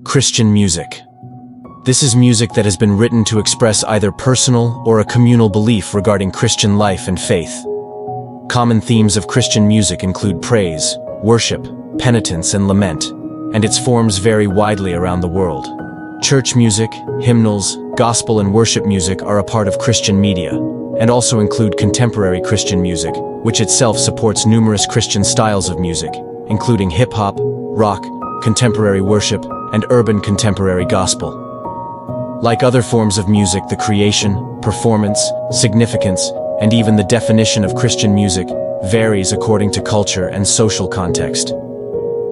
Christian music. This is music that has been written to express either personal or a communal belief regarding Christian life and faith. Common themes of Christian music include praise, worship, penitence, and lament, and its forms vary widely around the world. Church music, hymnals, gospel and worship music are a part of Christian media, and also include contemporary Christian music, which itself supports numerous Christian styles of music, including hip-hop, rock, contemporary worship, and urban contemporary gospel. Like other forms of music, the creation, performance, significance, and even the definition of Christian music varies according to culture and social context.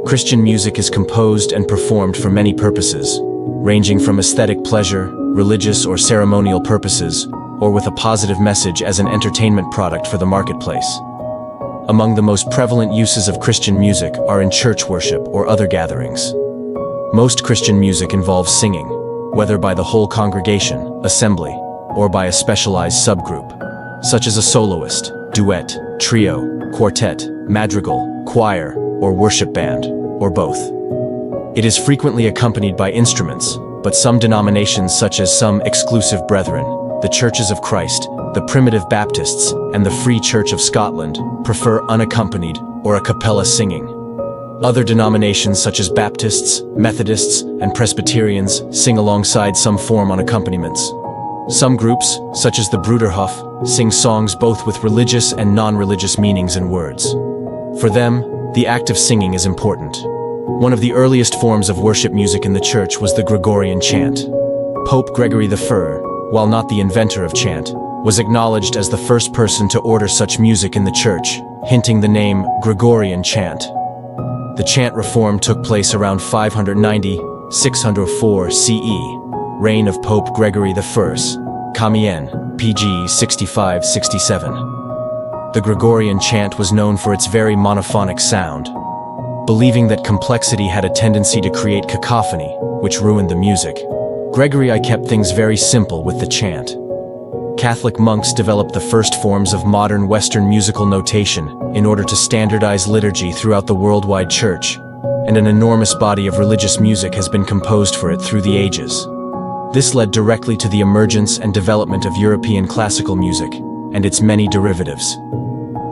Christian music is composed and performed for many purposes, ranging from aesthetic pleasure, religious or ceremonial purposes, or with a positive message as an entertainment product for the marketplace. Among the most prevalent uses of Christian music are in church worship or other gatherings. Most Christian music involves singing, whether by the whole congregation, assembly, or by a specialized subgroup, such as a soloist, duet, trio, quartet, madrigal, choir, or worship band, or both. It is frequently accompanied by instruments, but some denominations such as some Exclusive Brethren, the Churches of Christ, the Primitive Baptists, and the Free Church of Scotland prefer unaccompanied or a cappella singing. Other denominations such as Baptists, Methodists, and Presbyterians sing alongside some form on accompaniments. Some groups, such as the Bruderhof, sing songs both with religious and non-religious meanings and words. For them, the act of singing is important. One of the earliest forms of worship music in the church was the Gregorian chant. Pope Gregory I, while not the inventor of chant, was acknowledged as the first person to order such music in the church, hinting the name Gregorian chant. The chant reform took place around 590-604 CE, reign of Pope Gregory I, Kamien, PG 65-67. The Gregorian chant was known for its very monophonic sound. Believing that complexity had a tendency to create cacophony, which ruined the music, Gregory I kept things very simple with the chant. Catholic monks developed the first forms of modern Western musical notation in order to standardize liturgy throughout the worldwide church, and an enormous body of religious music has been composed for it through the ages. This led directly to the emergence and development of European classical music, and its many derivatives.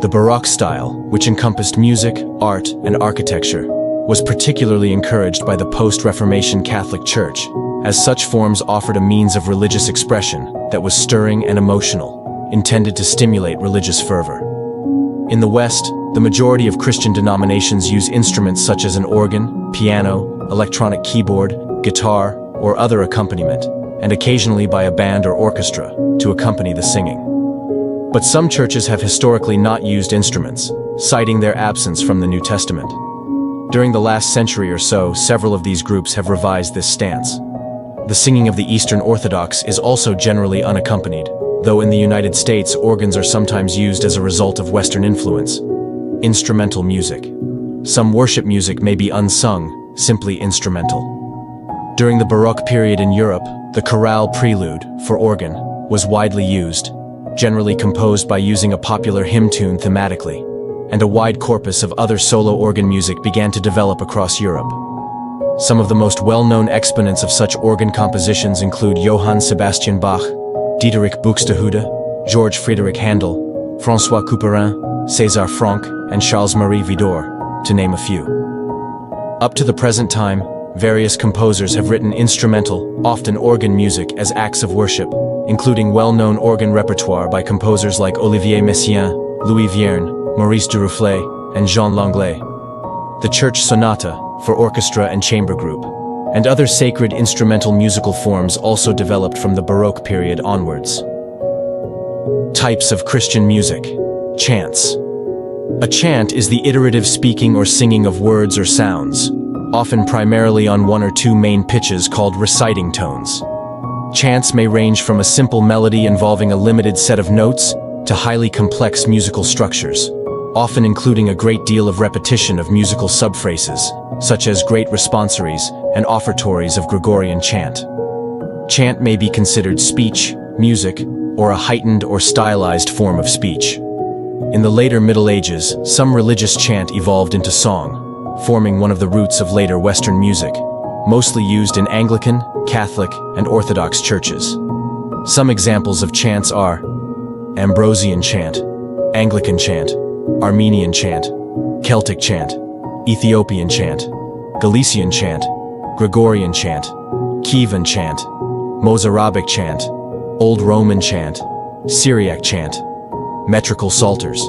The Baroque style, which encompassed music, art, and architecture, was particularly encouraged by the post-Reformation Catholic Church, as such forms offered a means of religious expression that was stirring and emotional, intended to stimulate religious fervor. In the West, the majority of Christian denominations use instruments such as an organ, piano, electronic keyboard, guitar, or other accompaniment, and occasionally by a band or orchestra to accompany the singing. But some churches have historically not used instruments, citing their absence from the New Testament. During the last century or so, several of these groups have revised this stance. The singing of the Eastern Orthodox is also generally unaccompanied, though in the United States organs are sometimes used as a result of Western influence. Instrumental music. Some worship music may be unsung, simply instrumental. During the Baroque period in Europe, the chorale prelude, for organ, was widely used, generally composed by using a popular hymn tune thematically, and a wide corpus of other solo organ music began to develop across Europe. Some of the most well-known exponents of such organ compositions include Johann Sebastian Bach, Dieterich Buxtehude, George Friedrich Handel, François Couperin, César Franck, and Charles-Marie Widor, to name a few. Up to the present time, various composers have written instrumental, often organ music as acts of worship, including well-known organ repertoire by composers like Olivier Messiaen, Louis Vierne, Maurice Duruflé, and Jean Langlais. The Church Sonata, for orchestra and chamber group, and other sacred instrumental musical forms also developed from the Baroque period onwards. Types of Christian music. Chants. A chant is the iterative speaking or singing of words or sounds, often primarily on one or two main pitches called reciting tones. Chants may range from a simple melody involving a limited set of notes to highly complex musical structures, often including a great deal of repetition of musical subphrases, such as great responsories and offertories of Gregorian chant. Chant may be considered speech, music, or a heightened or stylized form of speech. In the later Middle Ages, some religious chant evolved into song, forming one of the roots of later Western music, mostly used in Anglican, Catholic, and Orthodox churches. Some examples of chants are Ambrosian chant, Anglican chant, Armenian chant, Celtic chant, Ethiopian chant, Galician chant, Gregorian chant, Kievan chant, Mozarabic chant, Old Roman chant, Syriac chant, metrical psalters.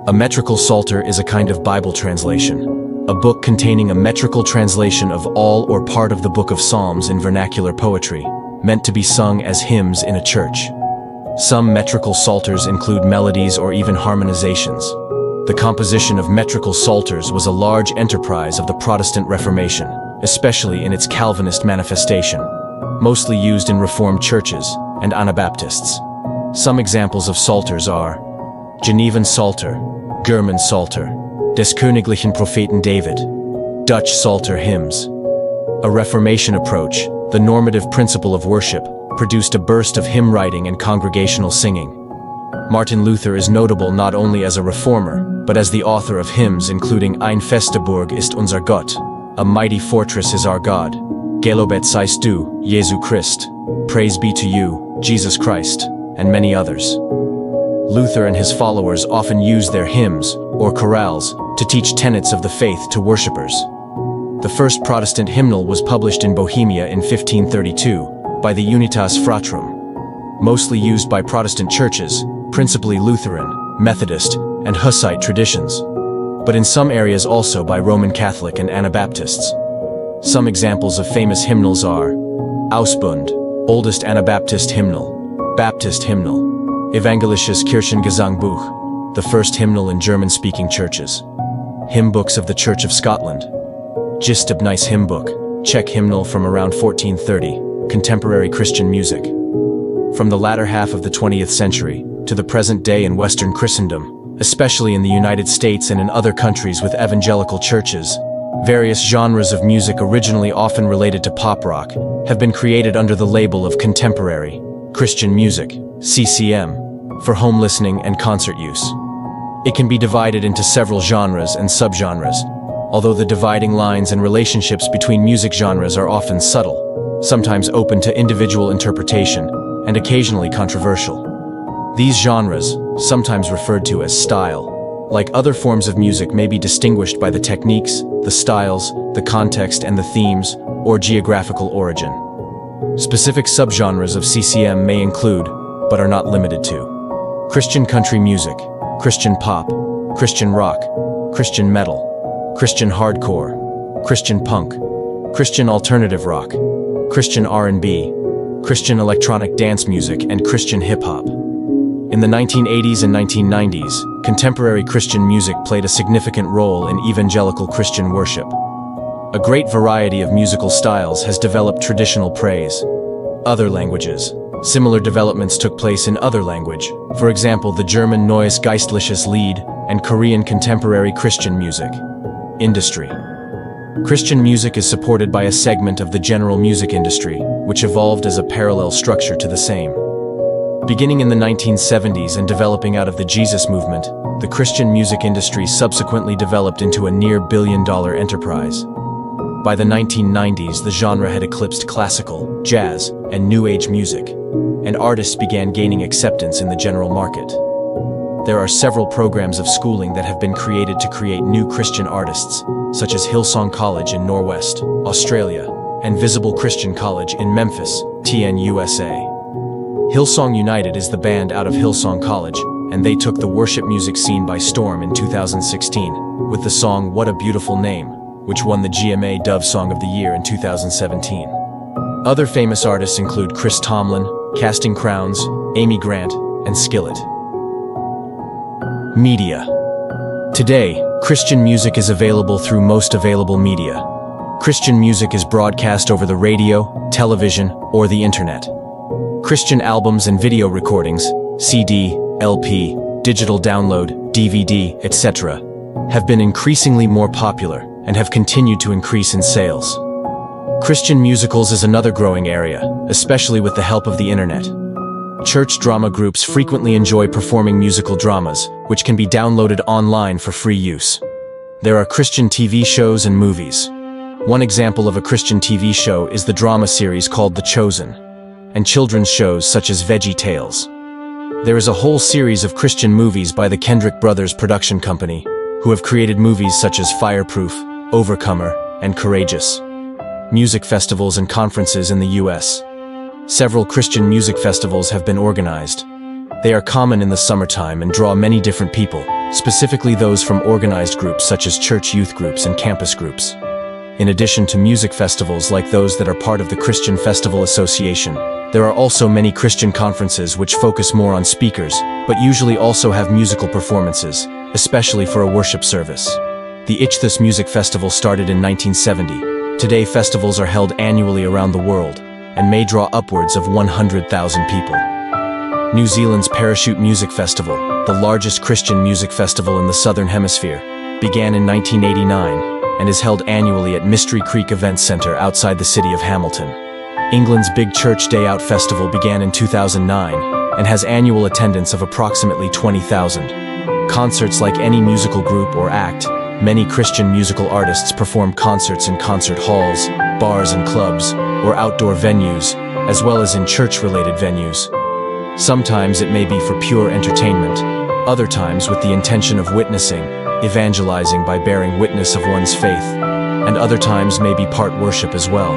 A metrical psalter is a kind of Bible translation, a book containing a metrical translation of all or part of the Book of Psalms in vernacular poetry, meant to be sung as hymns in a church. Some metrical psalters include melodies or even harmonizations. The composition of metrical psalters was a large enterprise of the Protestant Reformation, especially in its Calvinist manifestation, mostly used in Reformed churches and Anabaptists. Some examples of psalters are Genevan Psalter, German Psalter, Des Königlichen Propheten David, Dutch Psalter hymns. A Reformation approach, the normative principle of worship, produced a burst of hymn writing and congregational singing. Martin Luther is notable not only as a reformer, but as the author of hymns including Ein feste Burg ist unser Gott, A Mighty Fortress is Our God, Gelobet seist du, Jesu Christ, Praise be to you, Jesus Christ, and many others. Luther and his followers often used their hymns, or chorales, to teach tenets of the faith to worshippers. The first Protestant hymnal was published in Bohemia in 1532 by the Unitas Fratrum, mostly used by Protestant churches, principally Lutheran, Methodist, and Hussite traditions, but in some areas also by Roman Catholic and Anabaptists. Some examples of famous hymnals are Ausbund, oldest Anabaptist hymnal, Baptist hymnal, Evangelisches Kirchengesangbuch, the first hymnal in German-speaking churches, hymn books of the Church of Scotland, Gistebnice hymn book, Czech hymnal from around 1430, contemporary Christian music. From the latter half of the 20th century to the present day in Western Christendom, especially in the United States and in other countries with evangelical churches, various genres of music originally often related to pop rock have been created under the label of contemporary Christian music, CCM, for home listening and concert use. It can be divided into several genres and subgenres, although the dividing lines and relationships between music genres are often subtle, sometimes open to individual interpretation, and occasionally controversial. These genres, sometimes referred to as style, like other forms of music, may be distinguished by the techniques, the styles, the context and the themes, or geographical origin. Specific subgenres of CCM may include, but are not limited to, Christian country music, Christian pop, Christian rock, Christian metal, Christian hardcore, Christian punk, Christian alternative rock, Christian R&B, Christian electronic dance music, and Christian hip-hop. In the 1980s and 1990s, contemporary Christian music played a significant role in evangelical Christian worship. A great variety of musical styles has developed traditional praise. Other languages. Similar developments took place in other language, for example the German Neues Geistliches Lied and Korean contemporary Christian music. Industry. Christian music is supported by a segment of the general music industry, which evolved as a parallel structure to the same. Beginning in the 1970s and developing out of the Jesus movement, the Christian music industry subsequently developed into a near-billion-dollar enterprise. By the 1990s, the genre had eclipsed classical, jazz, and New Age music, and artists began gaining acceptance in the general market. There are several programs of schooling that have been created to create new Christian artists, such as Hillsong College in Norwest, Australia, and Visible Christian College in Memphis, TN, USA. Hillsong United is the band out of Hillsong College, and they took the worship music scene by storm in 2016, with the song What a Beautiful Name, which won the GMA Dove Song of the Year in 2017. Other famous artists include Chris Tomlin, Casting Crowns, Amy Grant, and Skillet. Media. Today, Christian music is available through most available media. Christian music is broadcast over the radio, television, or the internet. Christian albums and video recordings, CD, LP, digital download, DVD, etc., have been increasingly more popular and have continued to increase in sales. Christian musicals is another growing area, especially with the help of the internet. Church drama groups frequently enjoy performing musical dramas, which can be downloaded online for free use. There are Christian TV shows and movies. One example of a Christian TV show is the drama series called The Chosen, and children's shows such as Veggie Tales. There is a whole series of Christian movies by the Kendrick Brothers production company, who have created movies such as Fireproof, Overcomer, and Courageous. Music festivals and conferences in the U.S. Several Christian music festivals have been organized. They are common in the summertime and draw many different people, specifically those from organized groups such as church youth groups and campus groups. In addition to music festivals like those that are part of the Christian Festival Association, there are also many Christian conferences which focus more on speakers, but usually also have musical performances, especially for a worship service. The Ichthus Music Festival started in 1970. Today festivals are held annually around the world, and may draw upwards of 100,000 people. New Zealand's Parachute Music Festival, the largest Christian music festival in the Southern Hemisphere, began in 1989, and is held annually at Mystery Creek Events Centre outside the city of Hamilton. England's Big Church Day Out Festival began in 2009, and has annual attendance of approximately 20,000. Concerts like any musical group or act, many Christian musical artists perform concerts in concert halls, bars and clubs, or outdoor venues, as well as in church-related venues. Sometimes it may be for pure entertainment, other times with the intention of witnessing, evangelizing by bearing witness of one's faith, and other times may be part worship as well.